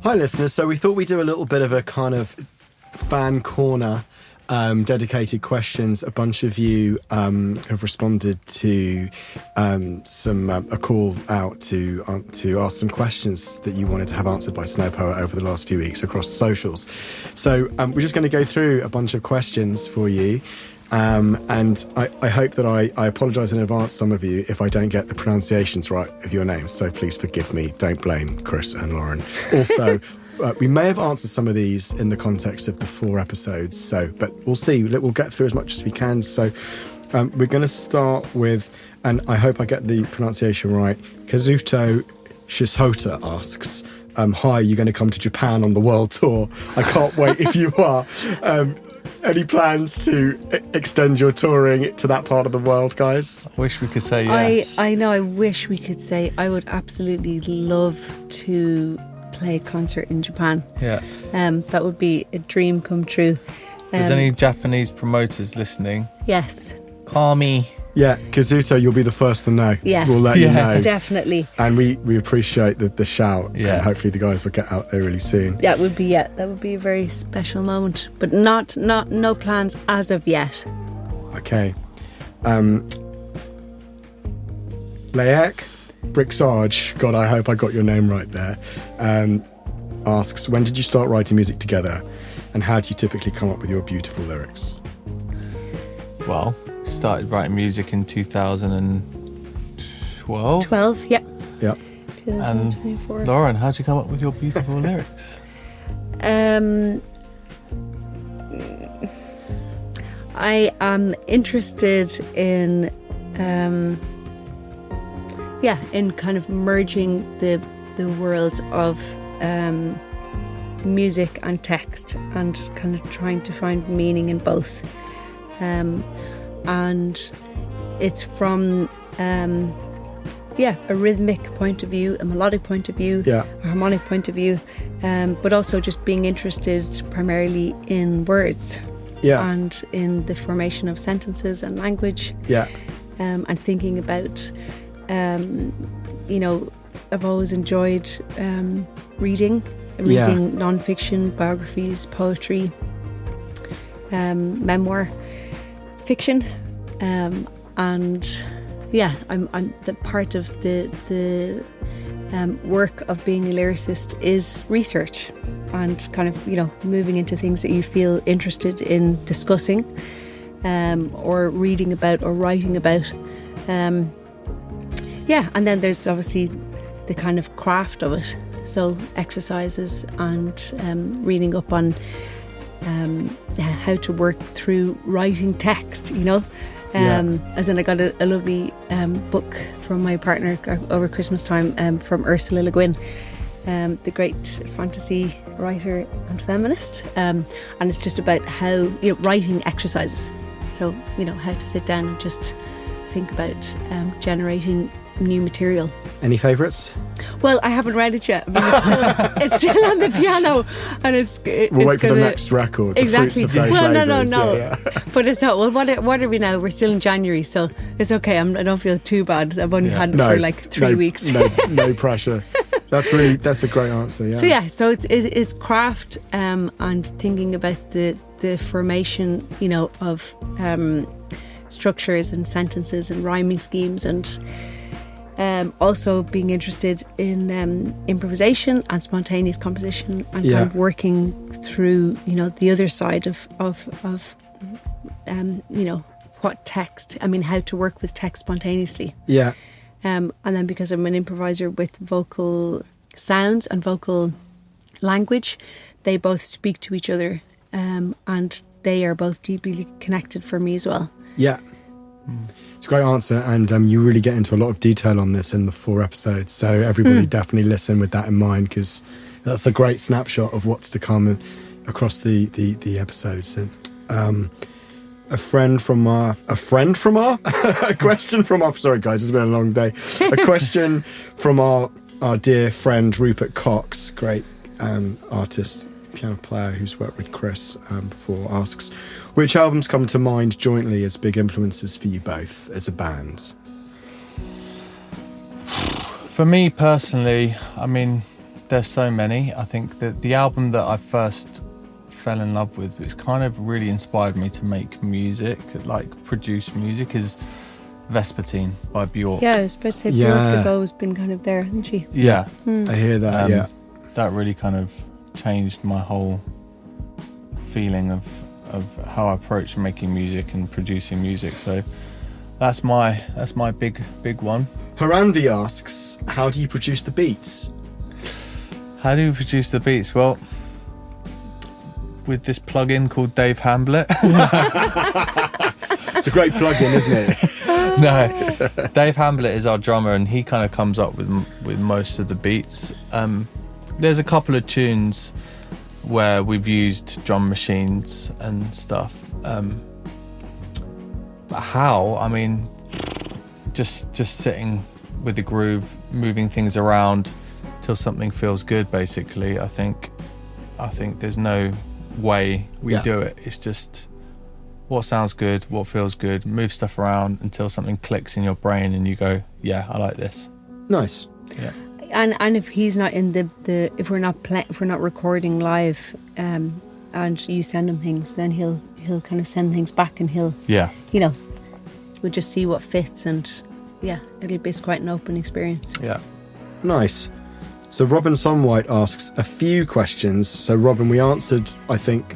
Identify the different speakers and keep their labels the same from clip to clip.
Speaker 1: Hi listeners, so we thought we'd do a little bit of a kind of fan corner, dedicated questions. A bunch of you have responded to a call out to ask some questions that you wanted to have answered by Snowpoet over the last few weeks across socials. So we're just going to go through a bunch of questions for you. And I hope that I apologise in advance, some of you, if I don't get the pronunciations right of your names. So please forgive me. Don't blame Chris and Lauren. Also, we may have answered some of these in the context of the 4 episodes. But we'll see. We'll get through as much as we can. So we're going to start with, and I hope I get the pronunciation right, Kazuto Shishota asks, hi, you're going to come to Japan on the world tour. I can't wait if you are. Any plans to extend your touring to that part of the world, guys?
Speaker 2: I wish we could say yes.
Speaker 3: I know, I wish we could say I would absolutely love to play a concert in Japan.
Speaker 2: Yeah.
Speaker 3: That would be a dream come true.
Speaker 2: If there's any Japanese promoters listening,
Speaker 3: yes.
Speaker 2: call me.
Speaker 1: Yeah, Kazuto, you'll be the first to know.
Speaker 3: Yes.
Speaker 1: We'll let you know.
Speaker 3: Definitely.
Speaker 1: And we appreciate the shout.
Speaker 2: Yeah.
Speaker 1: And hopefully the guys will get out there really soon.
Speaker 3: That would be a very special moment. But no plans as of yet.
Speaker 1: Okay. Laek Brixarge, God, I hope I got your name right there, asks, when did you start writing music together? And how do you typically come up with your beautiful lyrics?
Speaker 2: Well, started writing music in 2012.
Speaker 3: 12, yeah.
Speaker 1: Yep.
Speaker 2: And
Speaker 3: 2024.
Speaker 2: Lauren, how'd you come up with your beautiful lyrics?
Speaker 3: I am interested in in kind of merging the worlds of music and text and kind of trying to find meaning in both. And it's from a rhythmic point of view, a melodic point of view, a harmonic point of view, but also just being interested primarily in words and in the formation of sentences and language, and thinking about, I've always enjoyed reading non-fiction, biographies, poetry, memoir, fiction, I'm the part of the work of being a lyricist is research and kind of moving into things that you feel interested in discussing, or reading about or writing about, and then there's obviously the kind of craft of it, so exercises and reading up on how to work through writing text, as in I got a lovely book from my partner over Christmas time, from Ursula Le Guin, the great fantasy writer and feminist, and it's just about how writing exercises, so how to sit down and just think about generating new material.
Speaker 1: Any favourites?
Speaker 3: Well, I haven't read it yet. I mean, it's still on the piano, and
Speaker 1: we'll wait for the next record.
Speaker 3: Exactly.
Speaker 1: The fruits of those labours.
Speaker 3: No.
Speaker 1: Yeah.
Speaker 3: But it's not. Well, what are we now? We're still in January, so it's okay. I don't feel too bad. I've only had it for like 3 weeks.
Speaker 1: No pressure. That's a great answer. Yeah.
Speaker 3: So it's craft, and thinking about the formation, of structures and sentences and rhyming schemes, and also being interested in improvisation and spontaneous composition, and kind of working through the other side of what text, how to work with text spontaneously, and then because I'm an improviser with vocal sounds and vocal language, they both speak to each other, and they are both deeply connected for me as well.
Speaker 1: It's a great answer, and you really get into a lot of detail on this in the 4 episodes, so everybody definitely listen with that in mind, because that's a great snapshot of what's to come across the episodes. And a question from our sorry guys, it's been a long day. A question from our dear friend Rupert Cox, great artist, piano player who's worked with Chris before, asks, which albums come to mind jointly as big influences for you both as a band?
Speaker 2: For me personally, there's so many. I think that the album that I first fell in love with, which kind of really inspired me to make music, like produce music, is Vespertine by Bjork.
Speaker 3: Yeah, I was about to say Bjork has always been kind of there, hasn't she?
Speaker 2: Yeah.
Speaker 1: I hear that, yeah.
Speaker 2: That really kind of changed my whole feeling of how I approach making music and producing music. So that's my big one.
Speaker 1: Haranvi asks, how do you produce the beats?
Speaker 2: How do you produce the beats? Well, with this plugin called Dave Hamblett.
Speaker 1: It's a great plugin, isn't it?
Speaker 2: No, Dave Hamblett is our drummer, and he kind of comes up with most of the beats. There's a couple of tunes where we've used drum machines and stuff. But how? I mean, just sitting with the groove, moving things around till something feels good. Basically, I think there's no way we do it. It's just what sounds good, what feels good. Move stuff around until something clicks in your brain, and you go, "Yeah, I like this."
Speaker 1: Nice.
Speaker 2: Yeah.
Speaker 3: And if he's not in if we're not recording live, and you send him things, then he'll kind of send things back, and he'll we'll just see what fits, and it'll be quite an open experience.
Speaker 2: Yeah.
Speaker 1: Nice. So Robin Sonwhite asks a few questions. So Robin, we answered, I think,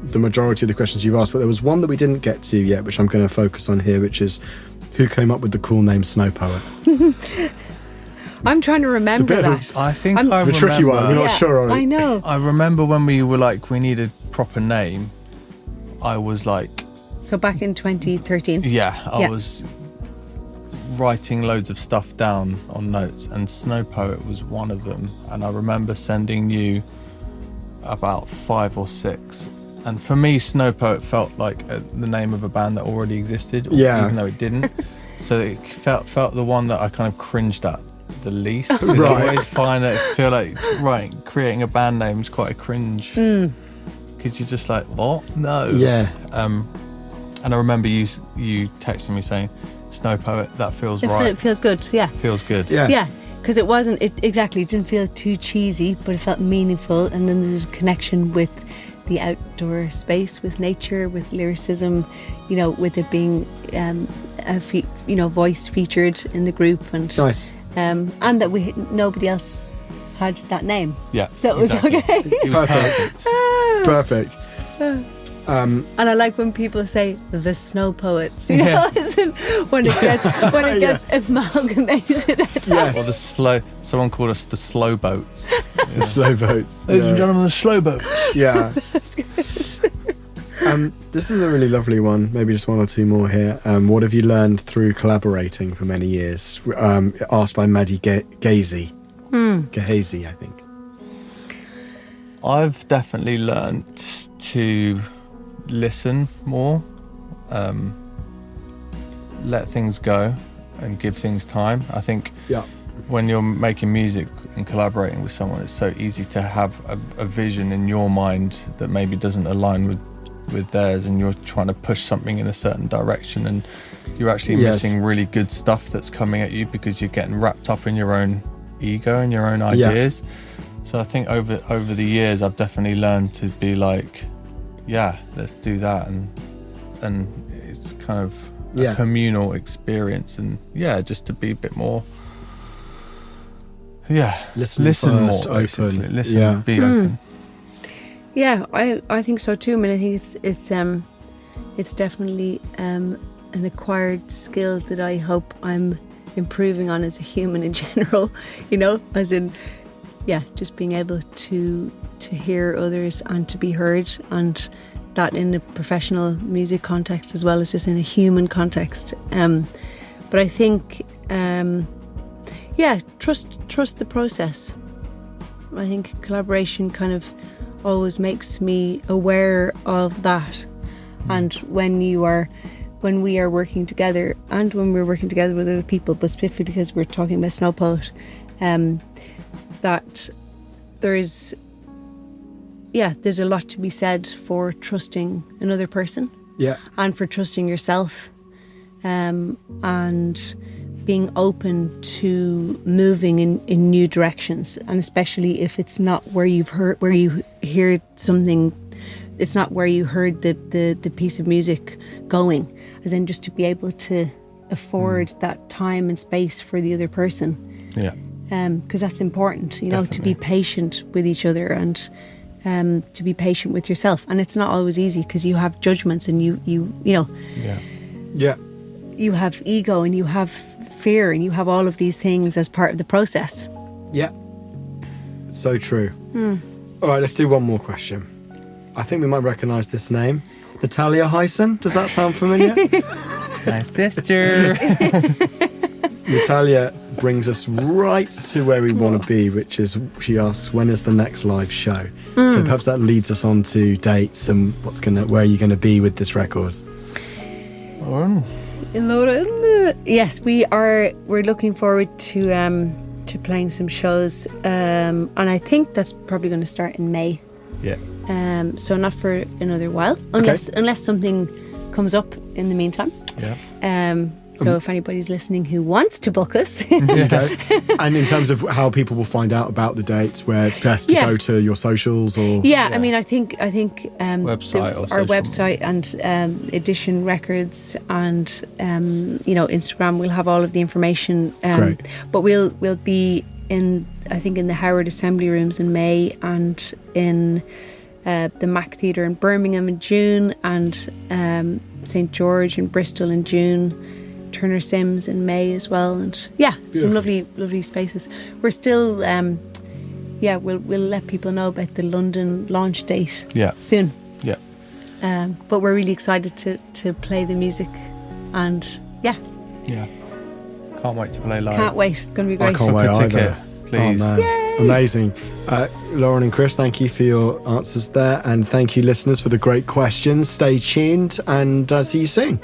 Speaker 1: the majority of the questions you've asked, but there was one that we didn't get to yet, which I'm going to focus on here, which is who came up with the cool name Snowpoet?
Speaker 3: I'm trying to remember that.
Speaker 2: I think
Speaker 1: it's a tricky one. We're not sure on it.
Speaker 3: I know.
Speaker 2: I remember when we were like, we need a proper name. I was like...
Speaker 3: So back in 2013?
Speaker 2: I was writing loads of stuff down on notes, and Snowpoet was one of them. And I remember sending you about 5 or 6. And for me, Snowpoet felt like the name of a band that already existed, even though it didn't. So it felt the one that I kind of cringed at the least.
Speaker 1: Right.
Speaker 2: I always feel like creating a band name is quite a cringe, because you're just like, what? No.
Speaker 3: Yeah.
Speaker 2: And I remember you texting me saying, Snowpoet, that feels right.
Speaker 3: It feels good. Yeah.
Speaker 2: Feels good.
Speaker 3: Yeah. Because it wasn't it didn't feel too cheesy, but it felt meaningful. And then there's a connection with the outdoor space, with nature, with lyricism, with it being a voice featured in the group, and
Speaker 1: nice.
Speaker 3: And that nobody else had that name.
Speaker 2: Yeah.
Speaker 3: So it was okay.
Speaker 2: It was
Speaker 1: perfect.
Speaker 3: And I like when people say the Snowpoets, when it gets amalgamated.
Speaker 1: Yes.
Speaker 2: Or someone called us the Slow Boats.
Speaker 1: The Slow Boats.
Speaker 2: Ladies and gentlemen, the Slow Boats.
Speaker 1: Yeah.
Speaker 3: That's good.
Speaker 1: This is a really lovely one. Maybe just one or two more here. What have you learned through collaborating for many years? Asked by Maddie Gazy. Gehazy, I think.
Speaker 2: I've definitely learned to listen more, let things go and give things time. I think when you're making music and collaborating with someone, it's so easy to have a vision in your mind that maybe doesn't align with theirs, and you're trying to push something in a certain direction, and you're actually missing really good stuff that's coming at you because you're getting wrapped up in your own ego and your own ideas. So I think over the years I've definitely learned to be like, let's do that, and it's kind of a communal experience, and just to be a bit more listen
Speaker 1: first,
Speaker 2: more, basically.
Speaker 1: open.
Speaker 2: Listen, be open.
Speaker 3: Yeah, I think so too. I mean, I think it's definitely an acquired skill that I hope I'm improving on as a human in general. As in, just being able to hear others and to be heard, and that in a professional music context as well as just in a human context. But I think, trust the process. I think collaboration kind of always makes me aware of that. And when we are working together, and when we're working together with other people, but specifically because we're talking about Snowpoet, that there's a lot to be said for trusting another person, and for trusting yourself, and being open to moving in new directions, and especially if it's not where you hear something, it's not where you heard the piece of music going, as in just to be able to afford that time and space for the other person.
Speaker 2: Yeah.
Speaker 3: Because that's important, you know,
Speaker 2: Definitely.
Speaker 3: to be patient with each other and to be patient with yourself. And it's not always easy because you have judgments and you know,
Speaker 1: Yeah.
Speaker 3: you have ego and you have fear and you have all of these things as part of the process.
Speaker 1: Yeah. So true. All right, let's do one more question. I think we might recognise this name. Natalia Hyson. Does that sound familiar?
Speaker 2: My sister.
Speaker 1: Natalia brings us right to where we want to be, which is, she asks, when is the next live show? So perhaps that leads us on to dates and where are you going to be with this record?
Speaker 3: Yes, we're looking forward to playing some shows, and I think that's probably going to start in May.
Speaker 2: Yeah.
Speaker 3: So not for another while, unless something comes up in the meantime.
Speaker 2: Yeah.
Speaker 3: So if anybody's listening who wants to book us,
Speaker 1: Okay. And in terms of how people will find out about the dates, where best to go to your socials or
Speaker 3: I mean, I think
Speaker 2: Website or
Speaker 3: our
Speaker 2: social
Speaker 3: website and Edition Records and Instagram. We'll have all of the information.
Speaker 1: Great.
Speaker 3: But we'll be in the Howard Assembly Rooms in May, and in the Mac Theatre in Birmingham in June, and St George in Bristol in June. Turner Sims in May as well, and some lovely spaces. We're still we'll let people know about the London launch date soon.
Speaker 2: Yeah.
Speaker 3: But we're really excited to play the music, and
Speaker 2: Yeah. Can't wait to play live.
Speaker 3: can't wait. It's going to be great.
Speaker 1: I can't wait
Speaker 2: Book a ticket,
Speaker 1: either.
Speaker 2: please.
Speaker 1: Oh, man.
Speaker 3: Yay!
Speaker 1: Amazing. Lauren and Chris, thank you for your answers there, and thank you listeners for the great questions. Stay tuned and see you soon.